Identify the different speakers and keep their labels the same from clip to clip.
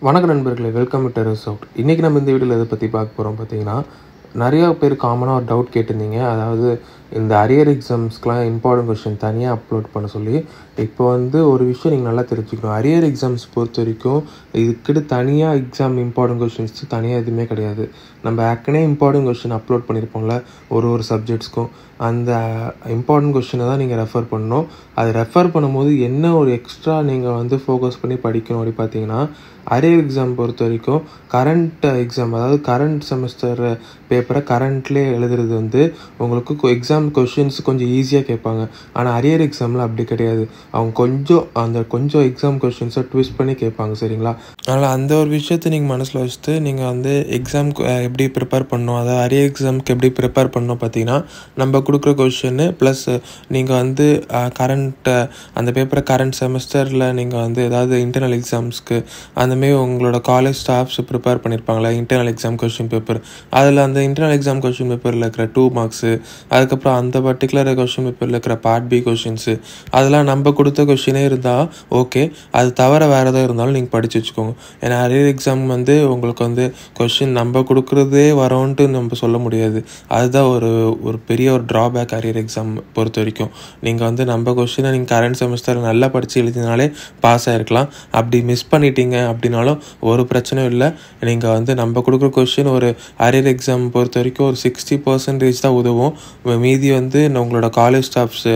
Speaker 1: வணக்கம் நண்பர்களே, welcome to terrace out. இன்றைக்கி நம்ம இந்த வீடியோவில் எதை பற்றி பார்க்க போகிறோம் பார்த்தீங்கன்னா, நிறையா பேர் காமனாக ஒரு டவுட் கேட்டிருந்தீங்க. அதாவது இந்த அரியர் எக்ஸாம்ஸ்க்கெலாம் இம்பார்ட்டன்ட் கொஷின் தனியாக அப்லோட் பண்ண சொல்லி. இப்போ ஒரு விஷயம் நீங்கள் நல்லா தெரிஞ்சுக்கணும். அரியர் எக்ஸாம்ஸ் பொறுத்த வரைக்கும் இதுக்கிட்ட தனியாக எக்ஸாம் இம்பார்ட்டன்ட் கொஷின்ஸ் தனியாக எதுவுமே கிடையாது. நம்ம ஏற்கனவே இம்பார்ட்டன்ட் கொஷின் அப்லோட் பண்ணியிருப்போம்ல ஒரு சப்ஜெக்ட்ஸ்க்கும். அந்த இம்பார்ட்டன்ட் கொஷினை தான் நீங்கள் ரெஃபர் பண்ணணும். அதை ரெஃபர் பண்ணும்போது என்ன ஒரு எக்ஸ்ட்ரா நீங்கள் ஃபோக்கஸ் பண்ணி படிக்கணும் அப்படி பார்த்தீங்கன்னா, அரியர் எக்ஸாம் பொறுத்த வரைக்கும் கரண்ட் எக்ஸாம், அதாவது கரண்ட் செமஸ்டர் பேப்பரை கரண்ட்லேயே எழுதுறது உங்களுக்கு எக்ஸாம் கொஷின்ஸ் கொஞ்சம் ஈஸியாக கேட்பாங்க. ஆனால் அரியர் எக்ஸாமில் அப்படி கிடையாது. அவங்க கொஞ்சம் எக்ஸாம் கொஷின்ஸை ட்விஸ்ட் பண்ணி கேட்பாங்க, சரிங்களா? அதனால் அந்த ஒரு விஷயத்தை நீங்கள் மனசில் வச்சுட்டு நீங்கள் எக்ஸாம்க்கு எப்படி ப்ரிப்பேர் பண்ணணும், அதாவது அரியர் எக்ஸாமுக்கு எப்படி ப்ரிப்பேர் பண்ணணும் பார்த்தீங்கன்னா, நம்ம கொடுக்குற கொஷின்னு ப்ளஸ் நீங்கள் கரண்ட் அந்த பேப்பரை கரண்ட் செமஸ்டரில் நீங்கள் ஏதாவது இன்டர்னல் எக்ஸாம்ஸ்க்கு அந்தமாரி உங்களோட காலேஜ் ஸ்டாஃப்ஸ் ப்ரிப்பேர் பண்ணியிருப்பாங்களா இன்டர்னல் எக்ஸாம் கொஷின் பேப்பர். அதில் அந்த இன்டர்னல் எக்ஸாம் கொஷின் பேப்பரில் இருக்கிற 2 மார்க்ஸு, அதுக்கப்புறம் அந்த பர்டிகுலர் கொஷின் பேப்பரில் இருக்கிற பார்ட் பி கொஷின்ஸு, அதெல்லாம் நம்ம கொடுத்த கொஷினே இருந்தால் ஓகே. அது தவிர வேறு எதாவது இருந்தாலும் நீங்கள் படித்து வச்சுக்கோங்க. ஏன்னா அரியர் எக்ஸாம் உங்களுக்கு கொஷின் நம்ம கொடுக்குறதே வரோன்ட்டு நம்ம சொல்ல முடியாது. அதுதான் ஒரு பெரிய ஒரு ட்ராபேக் அரியர் எக்ஸாம் பொறுத்த வரைக்கும். நீங்கள் நம்ம கொஷினை நீங்கள் கரண்ட் செமஸ்டரில் நல்லா படித்து எழுதினாலே பாஸ் ஆகிருக்கலாம். அப்படி மிஸ் பண்ணிட்டீங்க அப்படின்னாலும் ஒரு பிரச்சனையும் இல்லை. நீங்கள் நம்ம கொடுக்குற கொஷின் ஒரு அரியர் எக்ஸாம் பொறுத்த வரைக்கும் ஒரு 60% தான் உதவும். மீதி உங்களோட காலேஜ் ஸ்டாஃப்ஸ்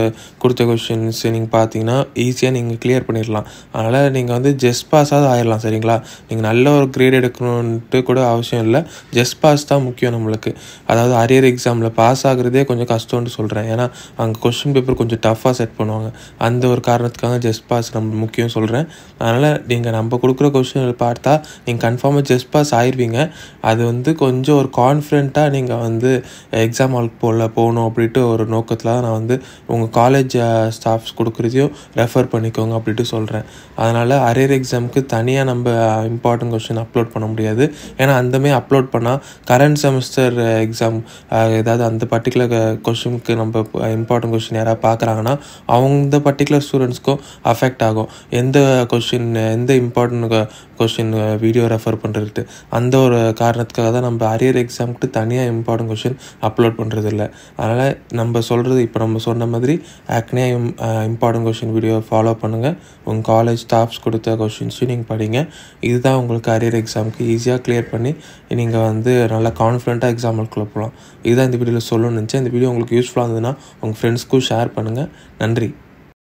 Speaker 1: கொடுத்த கொஷின்ஸ் நீங்கள் பார்த்தீங்கன்னா ஈஸியாக நீங்கள் கிளியர் பண்ணிடலாம். அதனால் நீங்கள் ஜஸ்ட் பாஸாவது ஆயிடலாம், சரிங்களா? நீங்கள் நல்ல ஒரு கிரேட் எடுக்கணுன்ட்டு கூட அவசியம் இல்லை. ஜஸ்ட் பாஸ் தான் முக்கியம் நம்மளுக்கு. அதாவது அரியர் எக்ஸாமில் பாஸ் ஆகுறதே கொஞ்சம் கஷ்டம்னு சொல்கிறேன். ஏன்னா அங்கே கொஷின் பேப்பர் கொஞ்சம் டஃப்பாக செட் பண்ணுவாங்க. அந்த ஒரு காரணத்துக்காக ஜஸ்ட் பாஸ் நம்ம முக்கியம் சொல்கிறேன். அதனால் நீங்கள் நம்ம கொடுக்குற கொஷின் பார்த்தா நீங்கள் கன்ஃபார்மாக ஜஸ்ட் பாஸ் ஆயிடுவீங்க. அது கொஞ்சம் ஒரு கான்ஃபிடென்ட்டாக நீங்கள் எக்ஸாம் ஹாலுக்கு போகணும் அப்படின்ட்டு ஒரு நோக்கத்தில் தான் நான் உங்கள் காலேஜ் ஸ்டாஃப்ஸ் கொடுக்குறதையும் ரெஃபர் பண்ணிக்கோங்க அப்படின்ட்டு சொல்கிறேன். அதனால் அரியர் எக்ஸாமுக்கு தனியாக நம்ம இம்பார்ட்டன்ட் கொஷின் அப்லோட் பண்ண முடியாது. ஏன்னா அந்தமாரி அப்லோட் பண்ணால் கரண்ட் செமஸ்டர் எக்ஸாம் ஏதாவது அந்த பர்டிகுலர் கொஷினுக்கு நம்ம இம்பார்ட்டன்ட் கொஷின் யாராவது பார்க்குறாங்கன்னா அவங்க பர்டிகுலர் ஸ்டூடெண்ட்ஸ்க்கும் அஃபெக்ட் ஆகும். எந்த இம்பார்ட்டன்ட் கொஷின் வீடியோ ரெஃபர் பண்ணுறது. அந்த ஒரு காரணத்துக்காக தான் நம்ம அரியர் எக்ஸாமுக்கு தனியாக இம்பார்ட்டன்ட் கொஷின் அப்லோட் பண்ணுறது இல்லை. அதனால் நம்ம சொல்கிறது இப்போ நம்ம சொன்ன மாதிரி ஏற்கனவே இம்பார்ட்டன்ட் கொஷின் வீடியோ ஃபாலோ பண்ணுங்கள். உங்கள் காலேஜ் ஸ்டாஃப்ஸ் கொடுத்த கொஷின்ஸையும் நீங்கள் படிங்க. இதுதான் உங்களுக்கு அரியர் எக்ஸாமுக்கு ஈஸியாக கிளியர் பண்ணி நீங்கள் நல்லா கான்ஃபிடென்ட்டாக எக்ஸாமுக்குள்ளே போகலாம். இதுதான் இந்த வீடியோவில் சொல்லணும்னு நினச்சேன். இந்த வீடியோ உங்களுக்கு யூஸ்ஃபுல்லாக இருந்ததுன்னா உங்கள் ஃப்ரெண்ட்ஸ்க்கும் ஷேர் பண்ணுங்கள். நன்றி.